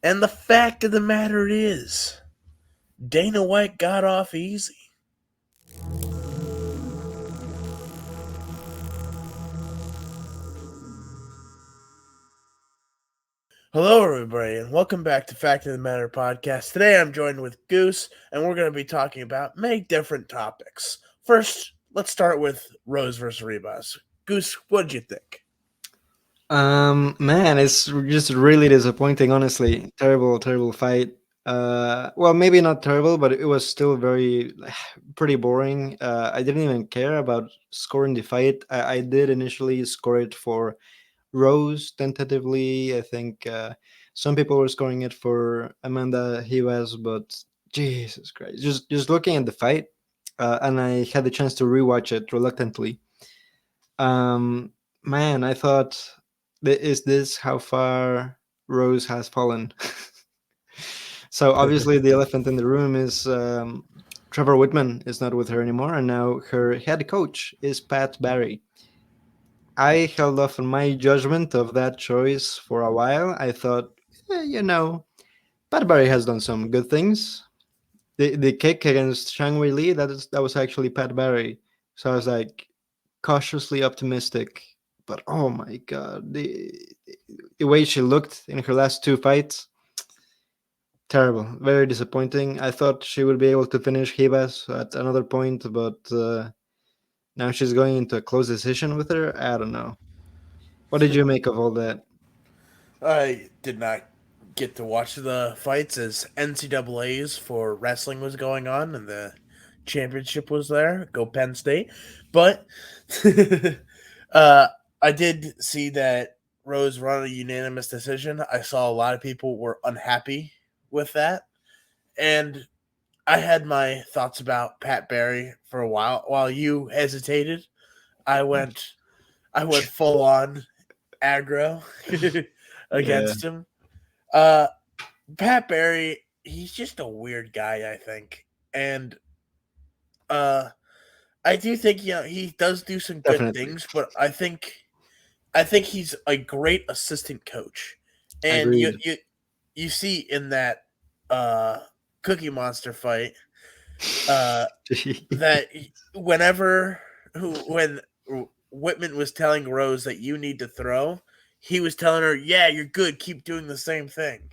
And the fact of the matter is, Dana White got off easy. Hello, everybody, and welcome back to Fact of the Matter podcast. Today I'm joined with Goose, and we're going to be talking about many different topics. First, let's start with Rose versus Ribas. Goose, what did you think? Man, it's just really disappointing, honestly. Terrible fight. Well, maybe not terrible, but it was still pretty boring. I didn't even care about scoring the fight. I did initially score it for Rose tentatively. I think some people were scoring it for Amanda Ribas, but Jesus Christ, just looking at the fight, and I had the chance to rewatch it reluctantly. Um, Man, I thought, is this how far Rose has fallen? So obviously, the elephant in the room is Trevor Whitman is not with her anymore, and now her head coach is Pat Barry. I held off on my judgment of that choice for a while. I thought, Pat Barry has done some good things. The kick against Shang Wei Li, that was actually Pat Barry. So I was like, cautiously optimistic. But oh my god, the way she looked in her last two fights, terrible, very disappointing. I thought she would be able to finish Hibas at another point, but now she's going into a close decision with her. I don't know. What did you make of all that? I did not get to watch the fights as NCAA's for wrestling was going on and the championship was there. Go Penn State. But uh, I did see that Rose won a unanimous decision. I saw a lot of people were unhappy with that. And I had my thoughts about Pat Barry for a while. While you hesitated, I went I went full on aggro Yeah, against him. Uh, Pat Barry, he's just a weird guy, I think, and uh, I do think he does do some good definitely things, but I think he's a great assistant coach, and you agreed. you you see in that uh Cookie Monster fight uh that whenever when Whitman was telling Rose that you need to throw, he was telling her, "Yeah, you're good. Keep doing the same thing."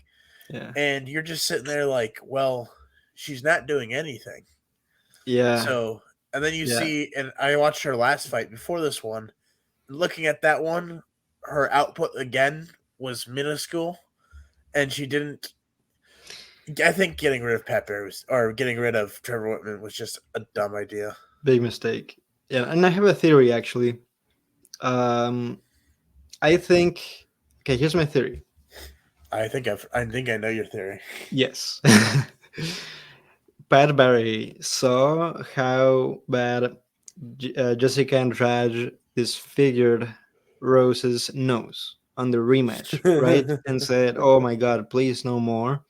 Yeah, And you're just sitting there like, well, she's not doing anything. yeah, So, and then you yeah. see, and I watched her last fight before this one. Looking at that one, her output again was minuscule, and she didn't. I think getting rid of Pat Bear was, or getting rid of Trevor Whitman was just a dumb idea. Big mistake. Yeah, and I have a theory actually. Um, I think. Okay, here's my theory. I think I know your theory. Yes. Pat Barry saw how bad Jessica Andrade disfigured Rose's nose on the rematch, right? And said, "Oh my God, please no more."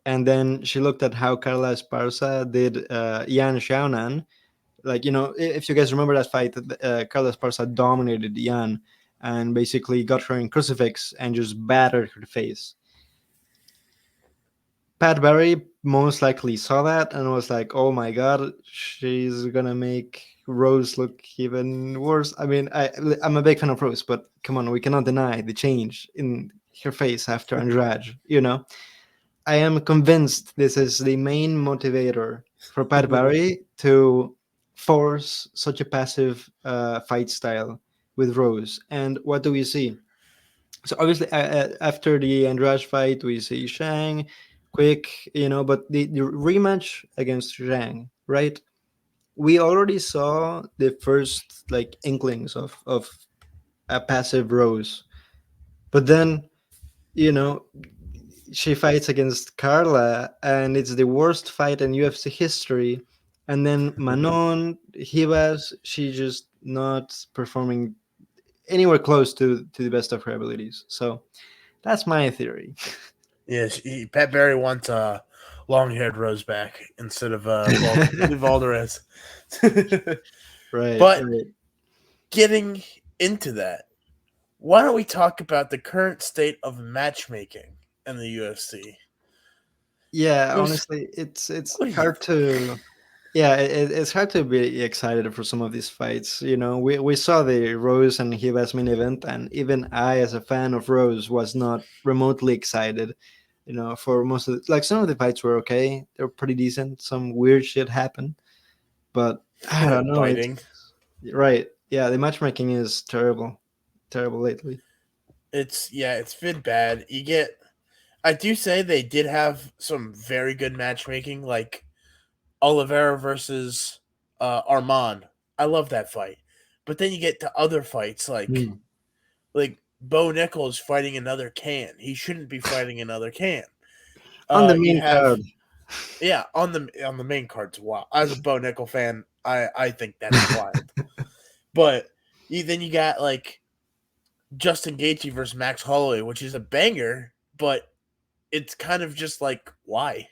And then she looked at how Carla Esparza did Yan Xiaonan. Like, if you guys remember that fight, Carla Esparza dominated Yan and basically got her in crucifix and just battered her face. Pat Barry most likely saw that and was like, "Oh my god, she's gonna make Rose look even worse." I mean, I'm a big fan of Rose, but come on, we cannot deny the change in her face after Andrade. I am convinced this is the main motivator for Pat Barry to force such a passive fight style with Rose. And what do we see? So obviously, after the Andrade fight, we see Shang quick, but the rematch against Shang, right? We already saw the first like inklings of a passive Rose, but then you know she fights against Carla, and it's the worst fight in UFC history. And then Manon Hibas, she just not performing anywhere close to the best of her abilities. So that's my theory. Yes, Pat Barry wants a long-haired Rose back instead of Valderez. Right, But right. getting into that, why don't we talk about the current state of matchmaking in the UFC. Yeah, It was honestly, it's what do you hard to. Yeah, it's hard to be excited for some of these fights. We saw the Rose and Ribas main event, and even I, as a fan of Rose, was not remotely excited. For most of some of the fights were okay; they're pretty decent. Some weird shit happened, but I don't know. It's biting? right. Yeah, the matchmaking is terrible, terrible lately. It's been bad. I do say they did have some very good matchmaking, like Oliveira versus Armand. I love that fight. But then you get to other fights Hmm. like Bo Nichols fighting another can. He shouldn't be fighting another can. On the You main have card, on the main card's wild. As a Bo Nickel fan, I think that's wild. But then you got like Justin Gaethje versus Max Holloway, which is a banger, but it's kind of just like why?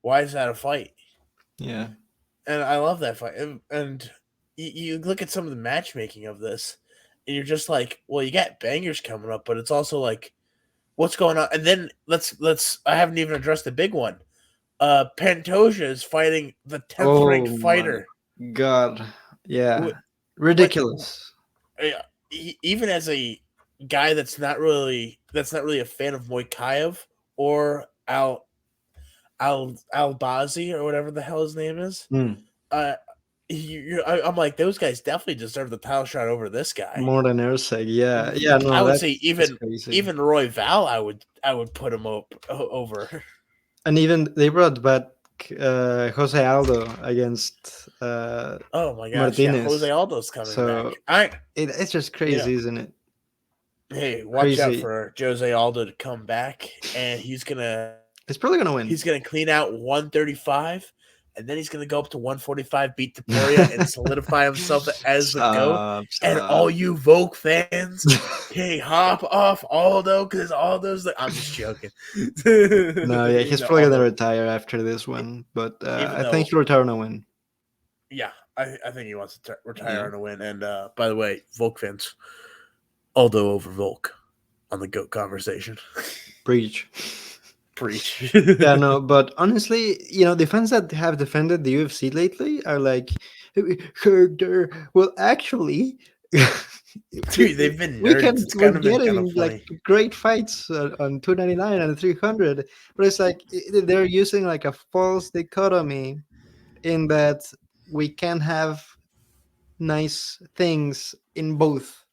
Why is that a fight? yeah. And I love that fight. And you look at some of the matchmaking of this, and you're just like, well, you got bangers coming up, but it's also like, what's going on? And then let's. I haven't even addressed the big one. Pantoja is fighting the 10th Oh ranked my fighter. god. Yeah. But Ridiculous. even as a guy that's not really a fan of Moikaev or Albazi or whatever the hell his name is, Hmm. uh, I'm like, those guys definitely deserve the title shot over this guy. More than airsec. Yeah. Yeah, I no, would say that's crazy. even Roy Val, I would put him over. And even they brought back Jose Aldo against Oh my gosh, yeah, Jose Martinez. Aldo's coming So back. I it's just you know, crazy, isn't it? hey, watch out Crazy. for Jose Aldo to come back, and It's probably gonna win. he's gonna clean out 135, and then he's gonna go up to 145, beat Taporia, and solidify himself as the GOAT. Stop, And stop. all you Volk fans, hey, hop off Aldo because Aldo's the. I'm just joking. No, yeah, he's probably gonna Aldo, retire after this one, but even I think though, he'll retire on a win. yeah, I think he wants to retire Yeah, on a win. And by the way, Volk fans, Aldo over Volk on the GOAT conversation. preach. Preach. Yeah, no, but honestly, the fans that have defended the UFC lately are like, Herder. Well, actually, Dude, they've been we nerds. can It's we're kind of been kind getting of like funny. great fights on 299 and 300, but it's like they're using like a false dichotomy in that we can have nice things in both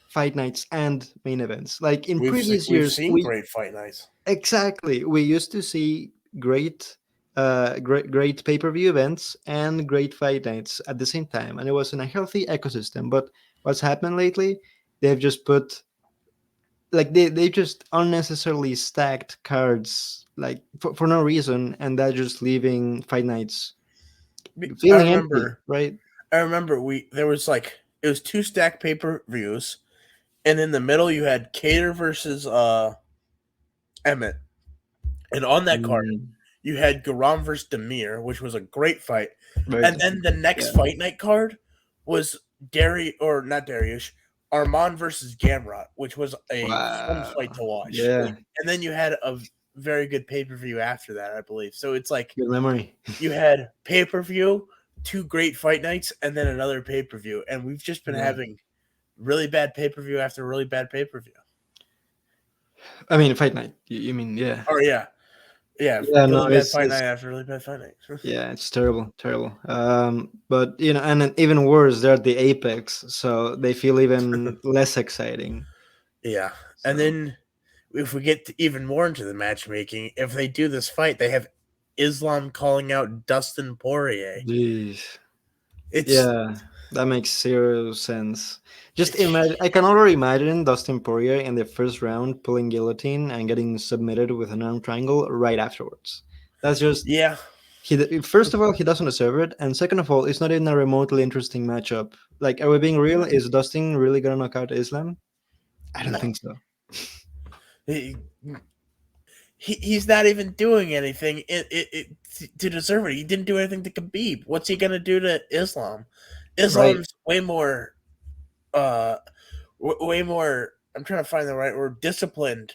fight nights and main events. Like in previous We've years, seen we great fight nights. exactly we used to see great pay-per-view events and great fight nights at the same time, and it was in a healthy ecosystem. But what's happened lately, they've just put like they just unnecessarily stacked cards like for no reason, and that just leaving fight nights I feeling empty, remember right? I remember we there was like it was two stacked pay-per-views, and in the middle you had Cater versus Emmett. And on that card Mm, you had Garam versus Demir, which was a great fight. very And different. then the next Yeah. fight night card was not Darius, Armand versus Gamrot, which was a fun Wow. fight to watch. Yeah. And then you had a very good pay-per-view after that, I believe. So it's like Good memory. you had pay-per-view, two great fight nights, and then another pay-per-view. And we've just been Yeah. having really bad pay-per-view after really bad pay-per-view. I mean, fight night. You mean, yeah. Or yeah, Yeah, no, really bad fight it's night after really bad fight night. yeah, it's terrible, terrible. But and then even worse, they're at the apex, so they feel even less exciting. Yeah. And So, then if we get even more into the matchmaking, if they do this fight, they have Islam calling out Dustin Poirier. geez. It's Yeah, that makes zero sense. Just imagine, I can already imagine Dustin Poirier in the first round pulling guillotine and getting submitted with an arm triangle right afterwards. That's just yeah. first of all, he doesn't deserve it, and second of all, it's not even a remotely interesting matchup. Like, are we being real? No. Is Dustin really gonna knock out Islam? I don't No. think so. He, he's not even doing anything to deserve it. He didn't do anything to Khabib. What's he gonna do to Islam? Right. Islam's way more. I'm trying to find the right word. Disciplined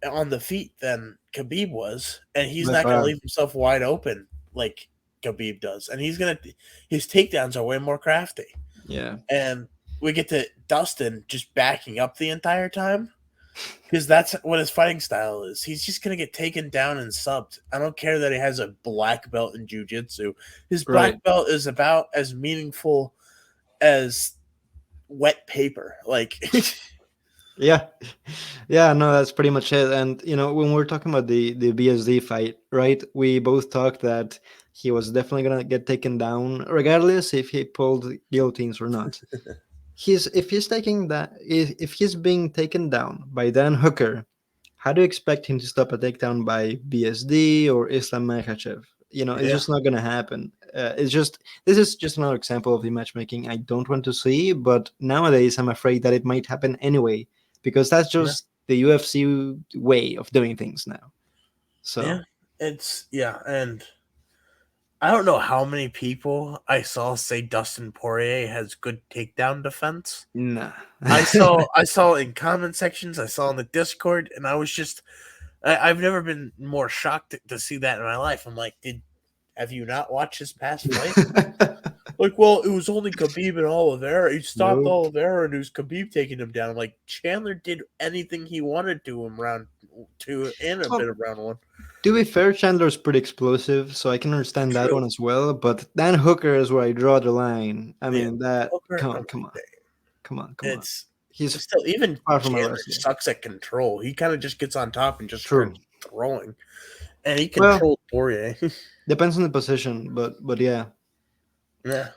on the feet than Khabib was, and he's by not going to far. leave himself wide open like Khabib does, and his takedowns are way more crafty, Yeah, and we get to Dustin just backing up the entire time because that's what his fighting style is. He's just going to get taken down and subbed. I don't care that he has a black belt in jiu-jitsu. His right. black belt is about as meaningful as wet paper. Like, Yeah, yeah, no, that's pretty much it. And when we're talking about the BSD fight, right? We both talked that he was definitely gonna get taken down, regardless if he pulled guillotines or not. If he's being taken down by Dan Hooker, how do you expect him to stop a takedown by BSD or Islam Makhachev? It's yeah, just not gonna happen. This is just another example of the matchmaking I don't want to see, but nowadays I'm afraid that it might happen anyway because that's yeah, just the UFC way of doing things now. yeah. So And I don't know how many people I saw say Dustin Poirier has good takedown defense. nah. I saw in comment sections, I saw in the Discord, and I was just I've never been more shocked to see that in my life. I'm like, have you not watched his past fight? Like, well, it was only Khabib and Oliveira. He stopped Nope. Oliveira, and it was Khabib taking him down. I'm like, Chandler did anything he wanted to in round two and a bit Well, of round one. to be fair, Chandler's pretty explosive, so I can understand that True. one as well. But Dan Hooker is where I draw the line. I Yeah, mean, that. Hooker. Come on, I'm come like, on, come on, come on. it's He's still even far from a Chandler wrestler. sucks at control. He kind of just gets on top and just True. starts throwing, and he Well, controlled Poirier. depends on the position, but yeah, Yeah,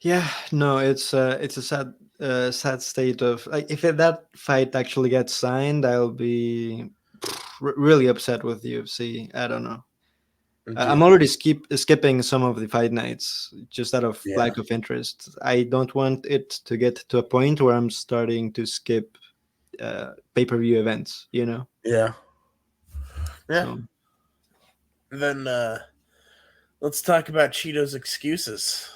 yeah. No, it's a sad state of like if that fight actually gets signed, I'll be really upset with the UFC. I don't know. I'm yeah, already skipping some of the fight nights just out of yeah, lack of interest. I don't want it to get to a point where I'm starting to skip pay-per-view events. yeah, yeah. So. Then let's talk about Cheeto's excuses.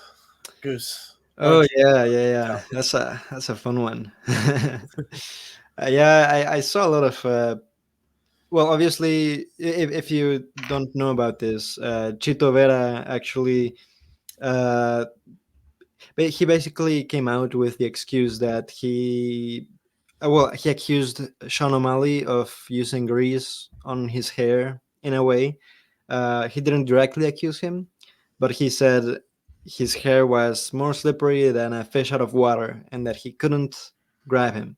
Goose, why Oh don't you yeah, yeah, yeah. tell me? That's a fun one. Yeah, I saw a lot of. Well, obviously, if you don't know about this, Chito Vera actually, uh, he basically came out with the excuse that he accused Sean O'Malley of using grease on his hair in a way. He didn't directly accuse him, but he said his hair was more slippery than a fish out of water and that he couldn't grab him.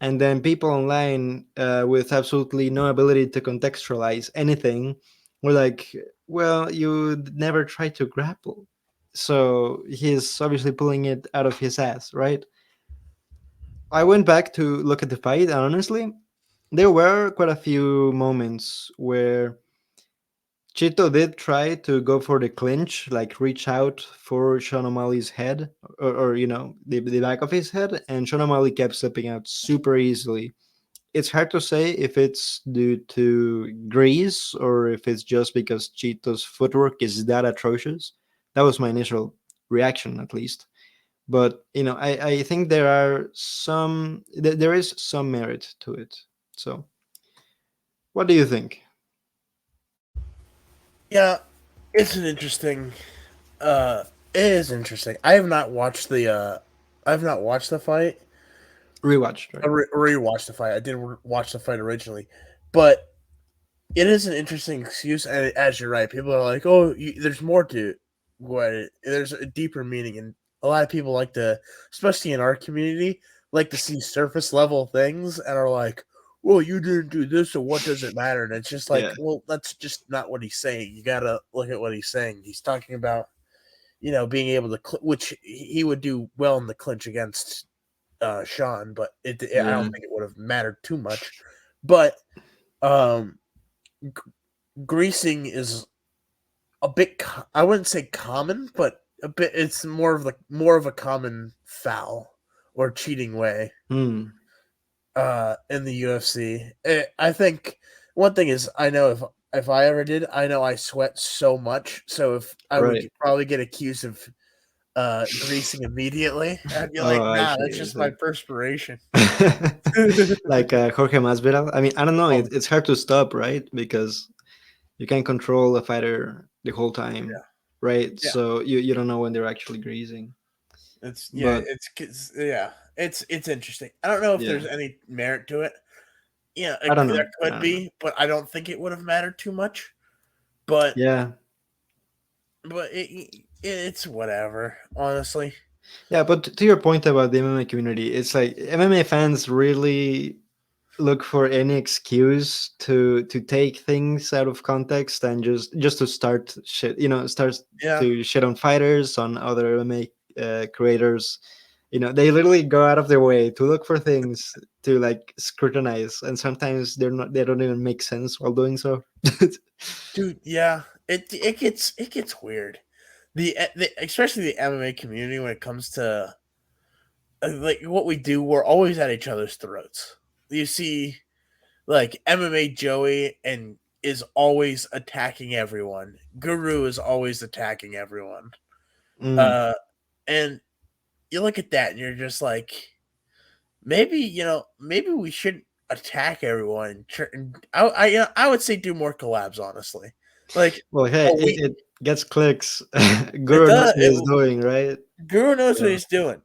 And then people online with absolutely no ability to contextualize anything were like, well, you never tried to grapple. So he's obviously pulling it out of his ass, right? I went back to look at the fight, and honestly, there were quite a few moments where Chito did try to go for the clinch, like reach out for Sean O'Malley's head, or the back of his head, and Sean O'Malley kept slipping out super easily. It's hard to say if it's due to grease or if it's just because Chito's footwork is that atrocious. That was my initial reaction, at least. But I think there is some merit to it. So, what do you think? Yeah, it's an interesting. Uh, it is interesting. I have not watched the fight. Rewatched, I right? rewatched the fight. I did watch the fight originally, but it is an interesting excuse. And as you're right, people are like, "Oh, there's more to what? There's a deeper meaning." And a lot of people like to, especially in our community, like to see surface level things and are like, "Well, you didn't do this, so what does it matter?" And it's just like, Yeah. well, that's just not what he's saying. You gotta look at what he's saying. He's talking about being able to, which he would do well in the clinch against Sean, but I don't Yeah. think it would have mattered too much. But um, greasing is a bit. I wouldn't say common, but a bit. It's more of a common foul or cheating way Hmm. in the UFC. I think one thing is I know if I ever did, I know I sweat so much. So if I would Right. probably get accused greasing immediately. I'd be Oh, like, I nah, see. that's I just my see. perspiration. Like Jorge Masvidal. I mean, I don't know. Oh, It's hard to stop, right? Because you can control a fighter the whole time, yeah, right? yeah. So you don't know when they're actually greasing. But It's interesting. I don't know if yeah, there's any merit to it. Yeah, I don't there know. I could don't know. be, but I don't think it would have mattered too much. But Yeah, it's whatever, honestly. yeah. But to your point about the MMA community, it's like MMA fans really look for any excuse to take things out of context and just to start shit. Start Yeah, to shit on fighters, on other MMA creators. They literally go out of their way to look for things to like scrutinize, and sometimes they don't even make sense while doing so. dude. Yeah, it gets weird. The especially the MMA community when it comes to like what we do, we're always at each other's throats. You see, like MMA Joey and is always attacking everyone. Guru is always attacking everyone. Mm. Uh, and you look at that and you're just like, maybe we shouldn't attack everyone. I would say do more collabs, honestly. Like, Well, hey, oh, it gets clicks. it Guru knows does. what he's doing, right? Guru knows what So, he's doing,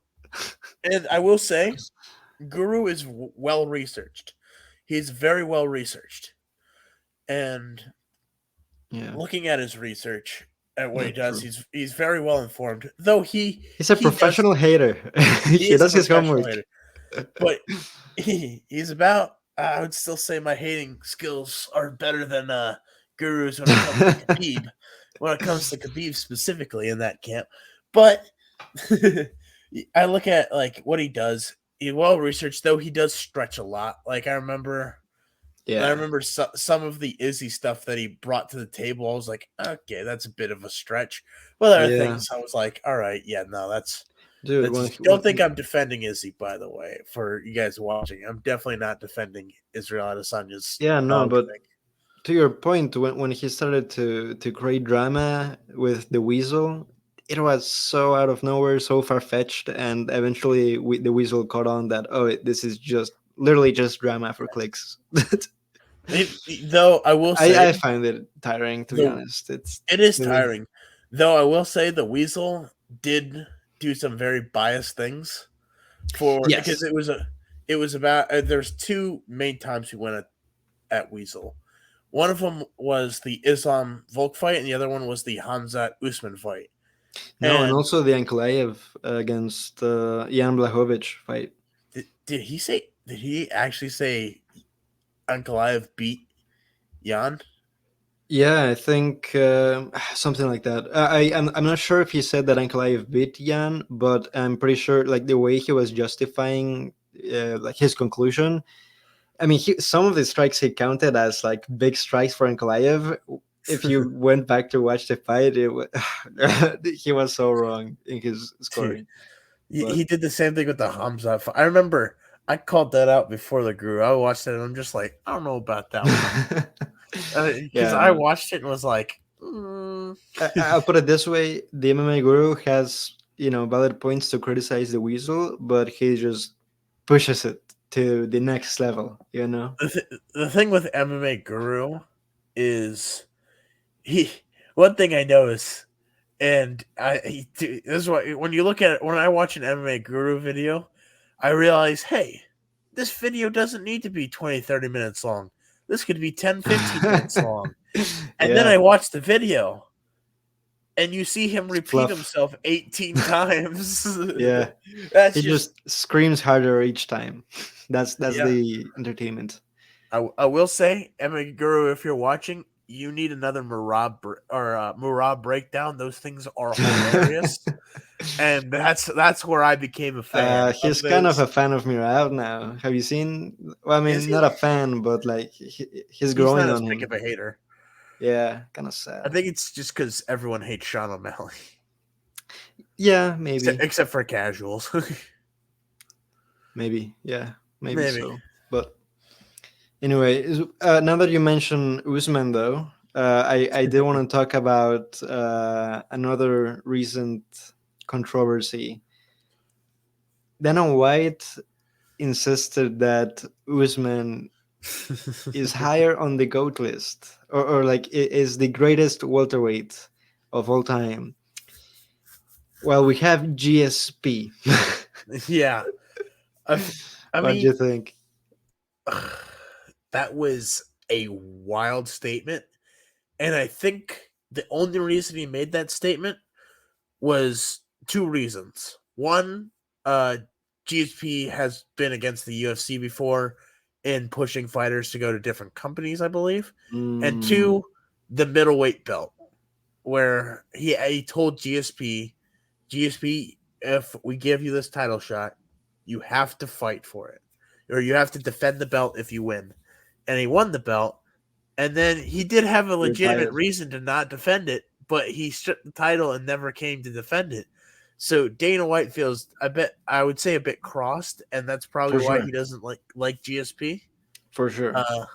and I will say, Guru is well researched. He's very well researched, and yeah, looking at his research at what he that's does, true. he's very well informed. Though He's a he does professional hater. he He is a does his professional homework. hater, but he's about. I would still say my hating skills are better than Guru's when it comes to Khabib. When it comes to Khabib specifically in that camp, but I look at like what he does. He well researched, though he does stretch a lot. Like I Yeah, remember some of the Izzy stuff that he brought to the table. I was like, okay, that's a bit of a stretch. But other yeah, things, I was like, all right, yeah, no, dude. that's When, just, he- don't when think I'm defending Izzy, by the way, for you guys watching. I'm definitely not defending Israel Adesanya's yeah, no, dog but thing. to your point, when he started to create drama with the weasel, it was so out of nowhere, so far fetched, and eventually the weasel caught on that this is just literally just drama for clicks. Though I will say I find it tiring, to be the honest. It's it is really tiring. Though I will say the Weasel did do some very biased things for because yes. it was about there's two main times we went at Weasel. One of them was the Islam Volk fight, and the other one was the Hamzat Usman fight. No, and And also the Ankalaev against Jan Blachowicz fight. did he say? Did he actually say Ankalaev beat Jan? Yeah, I think something like that. I'm not sure if he said that Ankalaev beat Jan, but I'm pretty sure like the way he was justifying like his conclusion. I mean, some of the strikes he counted as like big strikes for Ankalaev. If you went back to watch the fight, he was so wrong in his Dude, scoring. But he did the same thing with the Hamza fight. I remember I called that out before the Guru. I watched it and I'm just like, I don't know about that one. Because yeah, I no. watched it and was like, I'll put it this way: the MMA guru has valid points to criticize the weasel, but he just pushes it to the next level. the thing with MMA Guru is he. One thing I notice, and this is what when you look at it, when I watch an MMA Guru video, I realize, hey, this video doesn't need to be 20, 30 minutes long. This could be 10, 15 minutes long. And then Yeah, I watch the video and you see him it's repeat fluff. himself 18 times. Yeah, That's he just just screams harder each time. That's yeah. the entertainment. I will say, Emma Guru, if you're watching, you need another Murab breakdown. Those things are hilarious, and that's where I became a fan of He's kind of those. a fan of Mirav now. Have you seen? Well, I Is mean, he? not a fan, but like he's He's not growing as on big of him. a hater. Yeah, kind of I sad. think it's just because everyone hates Sean O'Malley, Yeah, except, maybe. except for casuals. Maybe, yeah, maybe Maybe. so. But anyway, now that you mention Usman, though, I did want to talk about another recent controversy. Dana White insisted that Usman is higher on the GOAT list, or like is the greatest welterweight of all time. Well, we have GSP. Yeah. I, I What do you mean, think? that was a wild statement. And I think the only reason he made that statement was two reasons. One, GSP has been against the UFC before in pushing fighters to go to different companies, I believe. And Mm, two, the middleweight belt, where he told GSP, if we give you this title shot, you have to fight for it, or you have to defend the belt if you win. And he won the belt, and then he did have a legitimate retired reason to not defend it, but he stripped the title and never came to defend it. So Dana White feels, I would say, a bit crossed, and that's probably for why sure, he doesn't like GSP. for sure. Uh,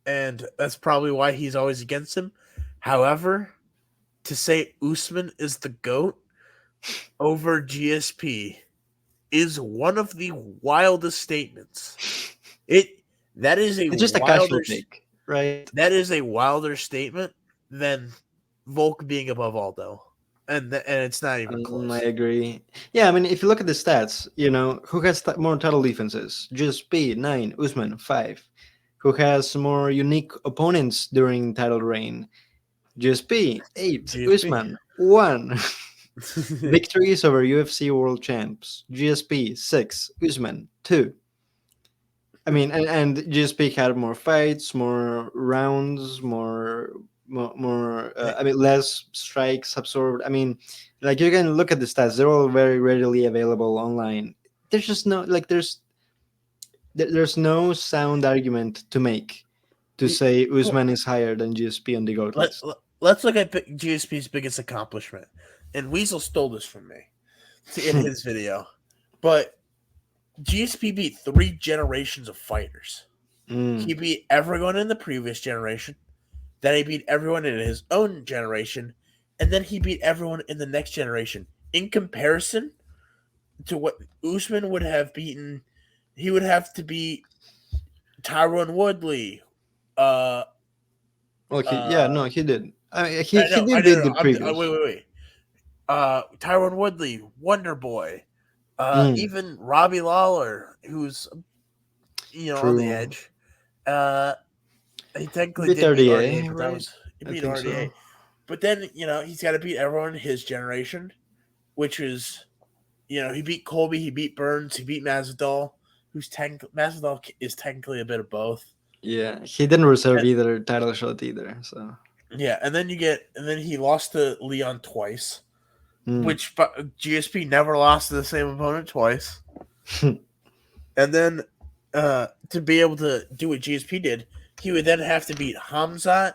and that's probably why he's always against him. However, to say Usman is the GOAT over GSP is one of the wildest statements. It that is a It's just a wilder casual take, right? that is a wilder statement than Volk being above Aldo, and it's not even I close. agree. Yeah, I mean, if you look at the stats, who has more title defenses? GSP 9, Usman 5. Who has more unique opponents during title reign? GSP 8, GSP. Usman 1. Victories over UFC world champs. GSP 6, Usman 2. I mean, and GSP had more fights, more rounds, I mean, less strikes absorbed. I mean, like you can look at the stats; they're all very readily available online. There's just no like there's no sound argument to make to say Usman is higher than GSP on the GOAT list. Let's look at GSP's biggest accomplishment, and Weasel stole this from me in his video, but GSP beat 3 generations of fighters. He Mm, beat everyone in the previous generation. Then he beat everyone in his own generation, and then he beat everyone in the next generation. In comparison to what Usman would have beaten, he would have to beat Tyron Woodley. Uh, well, uh, he did. I mean, he I did beat know. the previous. Wait. Tyron Woodley, Wonder Boy. Mm, Even Robbie Lawler, who's on the true. edge. He He technically beat did beat RDA, RDA, but that right? was he I beat think RDA. so. But then he's got to beat everyone in his generation, which is he beat Colby, he beat Burns, he beat Masvidal, Masvidal is technically a bit of both. Yeah, he didn't reserve And, either title shot either. So, yeah, and then he lost to Leon twice, mm. which GSP never lost to the same opponent twice. And then to be able to do what GSP did, he would then have to beat Hamzat,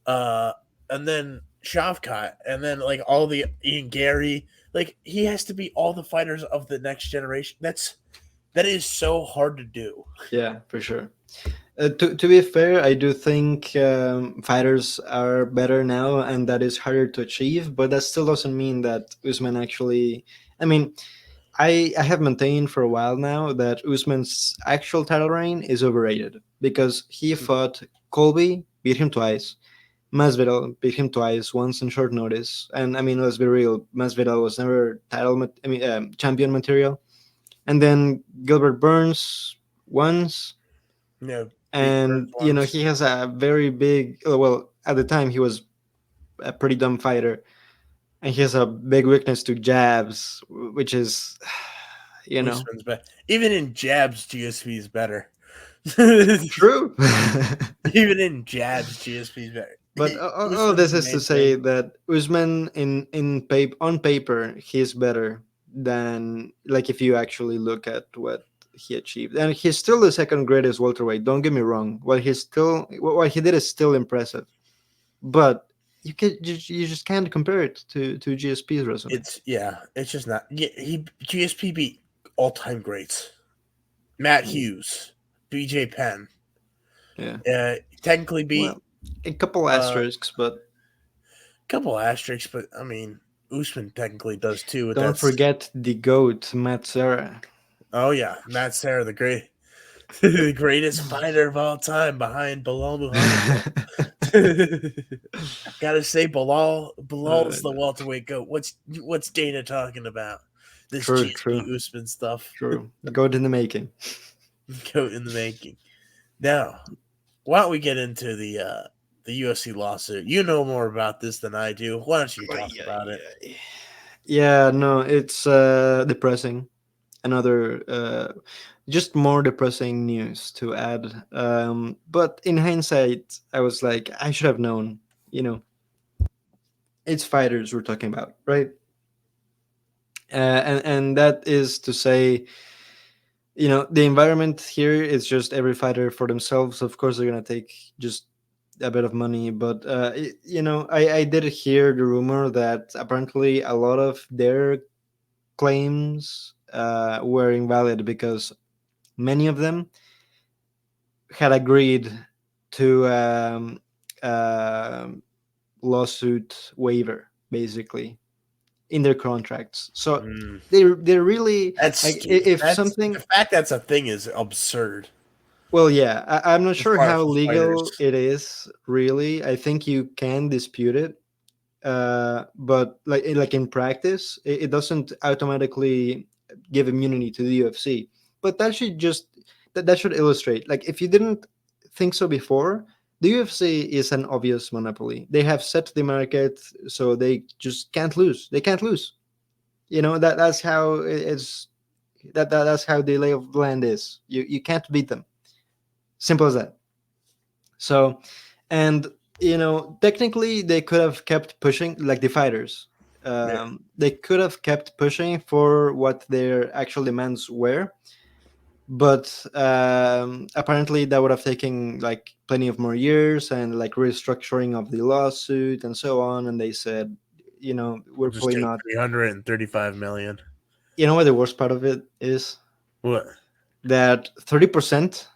uh, and then Shavkat, and then like all the Ian Gary. Like he has to beat all the fighters of the next generation. That is so hard to do. Yeah, for sure. To be fair, I do think fighters are better now, and that is harder to achieve. But that still doesn't mean that Usman actually. I mean, I have maintained for a while now that Usman's actual title reign is overrated because he fought Colby, beat him twice. Masvidal beat him twice, once on short notice. And I mean, let's be real, Masvidal was never champion material. And then Gilbert Burns once, Beat Burns and once. he has a very big. Well, at the time he was a pretty dumb fighter, and he has a big weakness to jabs, which is, you know, Usman's better. Even in jabs, GSP is better. Even true. in jabs, GSP is better. But all Usman's this the is to mainstay. say that Usman on paper he's better than, like, if you actually look at what he achieved, and he's still the second greatest welterweight. Don't get me wrong. What he did is still impressive, but you just can't compare it to GSP's resume. It's just not. Yeah, GSP beat all time greats. Matt Mm, Hughes, BJ Penn. yeah. Technically beat Well, a couple a asterisks, but couple asterisks, but I mean Usman technically does too. But Don't that's forget the goat, Matt Serra. oh yeah, Matt Serra, the great, the greatest fighter of all time, behind Bilal Muhammad. Gotta say, Bilal's the welterweight goat. What's Dana talking about? This True, GSP true, Usman stuff. true. Goat in the making. Goat in the making. Now, why don't we get into the UFC lawsuit? You know more about this than I do. Why don't you talk about it? Yeah, no, it's depressing. Another just more depressing news to add. But in hindsight, I was like, I should have known. You know, it's fighters we're talking about, right? And that is to say, the environment here is just every fighter for themselves. Of course, they're gonna take just a bit of money, but I did hear the rumor that apparently a lot of their claims were invalid because many of them had agreed to lawsuit waiver, basically, in their contracts. So Mm, they're really that's like, stupid. if That's the something. fact that's a thing is absurd Well, yeah, I'm not as sure far as how for fighters. legal it is. Really, I think you can dispute it, but like in practice, it doesn't automatically give immunity to the UFC. But that should illustrate, like, if you didn't think so before, the UFC is an obvious monopoly. They have set the market, so they just can't lose. They can't lose. That's how it's that's how the lay of the land is. You can't beat them. Simple as that. So, and technically, they could have kept pushing, like the fighters. Yeah. They could have kept pushing for what their actual demands were, but apparently that would have taken like plenty of more years and like restructuring of the lawsuit and so on. And they said, we're We'll just probably take not. 335 million. You know what the worst part of it is? What That 30%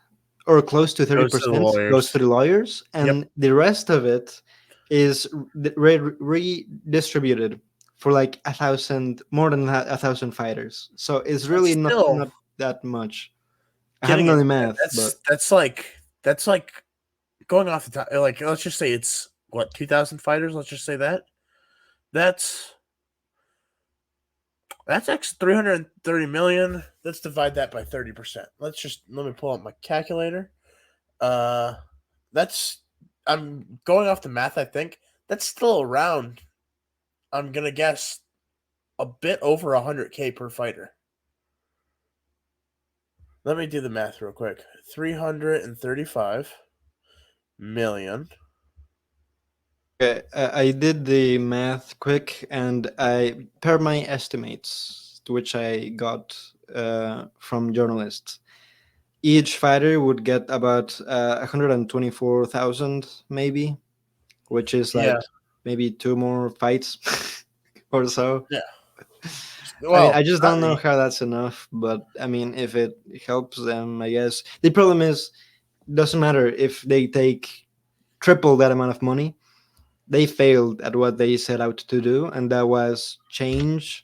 or close to goes to the 30% goes lawyers? to the lawyers, Yep. and the rest of it is redistributed for like more than 1,000 fighters. So it's But really still, not that much. I haven't getting done into the that, math, that's but that's like that's like going off the top. Like, let's just say it's what 2,000 fighters. Let's just say that's that's X 330 million. Let's divide that by 30%. Let me pull up my calculator. Uh, that's I'm going off the math. I think that's still around. I'm gonna guess a bit over 100K per fighter. Let me do the math real quick. 335 million. okay, I did the math quick, and I per my estimates, to which I got from journalists. Each fighter would get about 124,000, maybe, which is Yeah, like maybe two more fights or so. yeah. I mean, Well, I just don't know how that's enough, but I mean, if it helps them, I guess. The problem is, doesn't matter if they take triple that amount of money. They failed at what they set out to do, and that was change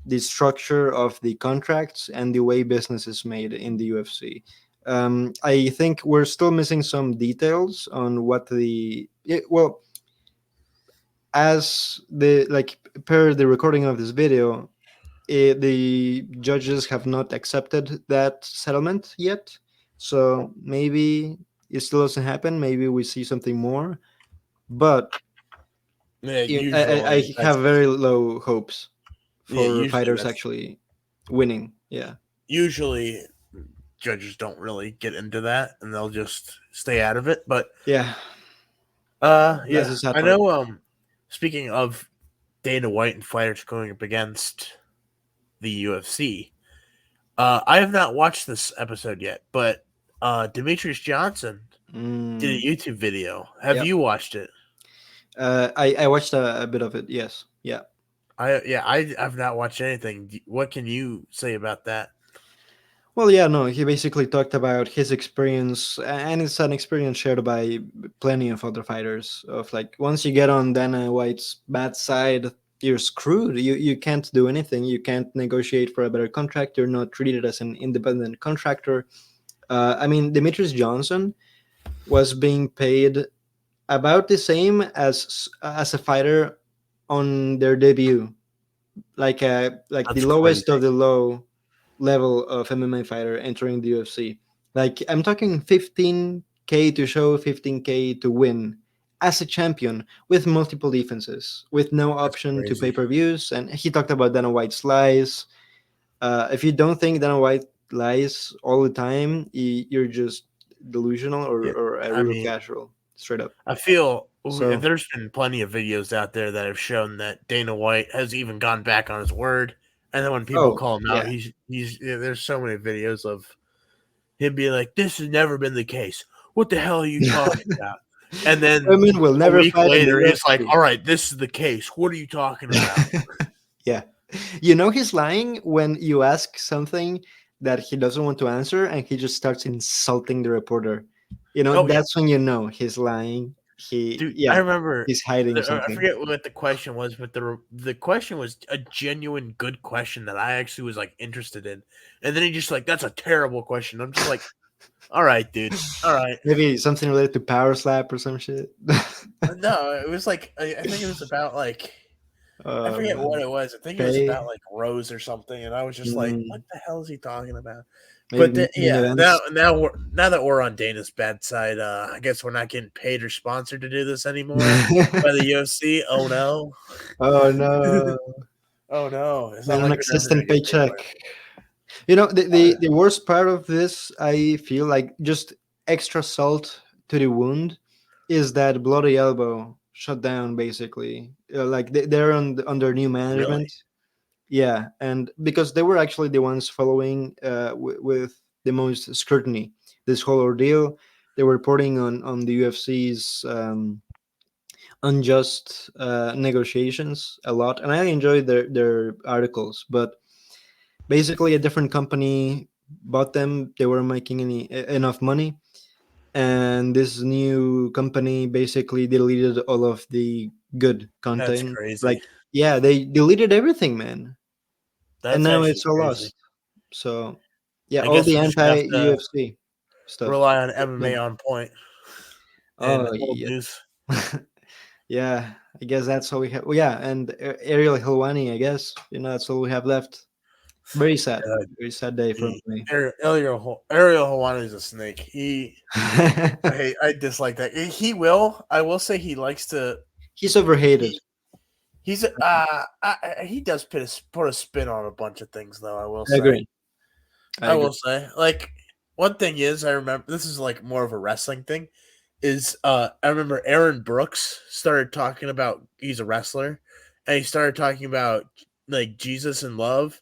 the structure of the contracts and the way business is made in the UFC. I think we're still missing some details on well, as the like per the recording of this video, the judges have not accepted that settlement yet. So maybe it still doesn't happen. Maybe we see something more, but yeah. I Usually that's have very low hopes yeah. for Usually fighters that's actually winning. Yeah. usually judges don't really get into that, and they'll just stay out of it. But Yeah, that's yeah, the sad I part. know. Speaking of Dana White and fighters going up against the UFC, I have not watched this episode yet, but Demetrius Johnson did a Mm, YouTube video. Have yep. you watched it? I watched a bit of it. Yes. Yeah. I have not watched anything. What can you say about that? Well, yeah, no, he basically talked about his experience, and it's an experience shared by plenty of other fighters. Of like, once you get on Dana White's bad side, you're screwed. You can't do anything. You can't negotiate for a better contract. You're not treated as an independent contractor. I mean, Demetrius Johnson was being paid about the same as a fighter on their debut, like the That's lowest of crazy. the low level of MMA fighter entering the UFC. Like I'm talking 15K to show, 15K to win as a champion with multiple defenses, with no That's option to crazy. pay-per-views. And he talked about Dana White's lies. If you don't think Dana White lies all the time, you're just delusional Yeah. or a I real mean, casual, straight up. I feel So, there's been plenty of videos out there that have shown that Dana White has even gone back on his word, and then when people oh call him out, yeah, he's there's so many videos of him being like, "This has never been the case. What the hell are you talking about?" And then women will a never week fight in the later, he's like, UFC. "All right, this is the case. What are you talking about?" Yeah. You know he's lying when you ask something that he doesn't want to answer and he just starts insulting the reporter. You know, Oh yeah, that's when you know he's lying. dude. I Yeah, remember. he's hiding I something. forget what the question was, but the question was a genuine good question that I actually was like interested in, and then he just like, "That's a terrible question." I'm just like, "All right, dude. All right." Maybe something related to power slap or some shit. No, it was like I think it was about like I Oh forget what man. it was. I think it was about Pay. like Rose or something, and I was just like, "What the hell is he talking about?" But Maybe main yeah, now events. now that we're on Dana's bad side, I guess we're not getting paid or sponsored to do this anymore by the UFC. Oh no, Oh no. oh no! It's not like we're never gonna Non-existent get paid by paycheck. him. You know, Oh yeah, the worst part of this, I feel like just extra salt to the wound, is that Bloody Elbow shut down basically. Like they're on their new really? management. Yeah, and because they were actually the ones following with the most scrutiny this whole ordeal. They were reporting on the UFC's unjust negotiations a lot, and I enjoyed their articles. But basically, a different company bought them. They weren't making enough money, and this new company basically deleted all of the good That's content. crazy. Like, yeah, they deleted everything, man, and That's now actually it's all crazy. lost. So, yeah, I all guess the we're just gonna anti have to UFC stuff. rely on MMA on point and Oh old yeah, news. yeah. I guess that's all we have. Well, yeah, and Ariel Helwani. I guess that's all we have left. Very sad. Uh, Very sad day for me. Ariel Hawani is a snake. I dislike that. I will say he likes to. He's overhated. He he does put a spin on a bunch of things though. I will I say. agree. I I agree. will say. Like one thing is, I remember this is like more of a wrestling thing. Is I remember Aaron Brooks started talking about he's a wrestler, and he started talking about like Jesus and love.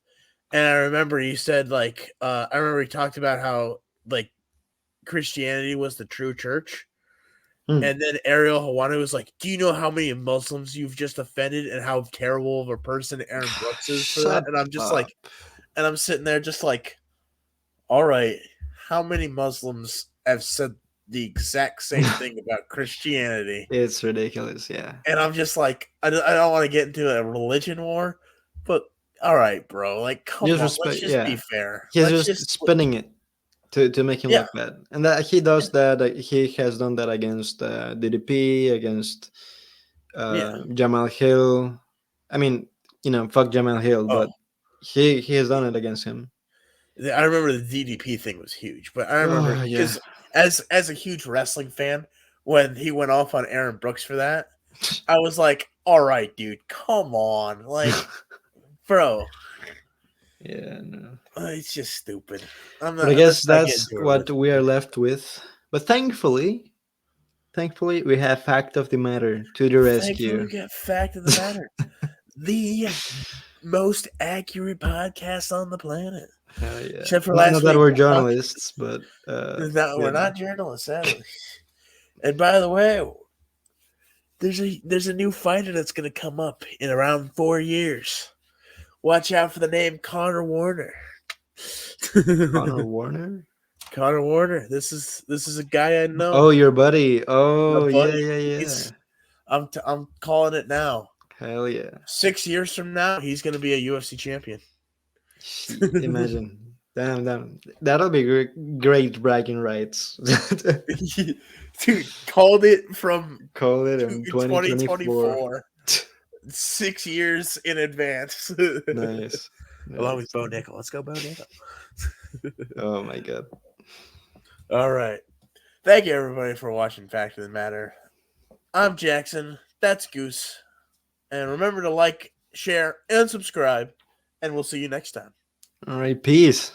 And I remember he said like I remember he talked about how like Christianity was the true church. Hmm. And then Ariel Hawani was like, "Do you know how many Muslims you've just offended and how terrible of a person Aaron Brooks is for that?" Shut And I'm just up. like, and I'm sitting there just like, "All right, how many Muslims have said the exact same thing about Christianity?" It's ridiculous. Yeah. And I'm just like, I don't want to get into a religion war, but all right, bro, like, come Just on, let's respect. just be Yeah. fair. He's Let's just just, spinning it to make him yeah, look bad, and that he does that. He has done that against DDP, against yeah. Jamal Hill. I mean, fuck Jamal Hill, Oh, but he has done it against him. I remember the DDP thing was huge, but I remember Oh yeah. because as a huge wrestling fan, when he went off on Aaron Brooks for that, I was like, all right, dude, come on, like, bro, Yeah. No. it's just stupid. But I Let's guess not get that's into a what religion. we are left with. But thankfully, we have fact of the matter to the Thankfully, we rescue. got fact of the matter. The most accurate podcast on the planet. Yeah. Except for Not last that week. we're We talked. journalists, but No, we're you know. not journalists, sadly. And by the way, there's a new fighter that's gonna come up in around 4 years. Watch out for the name Connor Warner. Connor Warner. Connor Warner. This is a guy I Oh, know. your buddy. My Oh, yeah, buddy. yeah, yeah. He's I'm calling it now. Hell yeah. 6 years from now, he's going to be a UFC champion. Imagine. Damn. That'll be great bragging rights. Dude, called it from Call it in 2024. 2024. 6 years in advance. Nice. Along with Bo Nickel. Let's go, Bo Nickel. Oh my god. All right. Thank you, everybody, for watching Fact of the Matter. I'm Jackson. That's Goose. And remember to like, share, and subscribe. And we'll see you next time. All right, peace.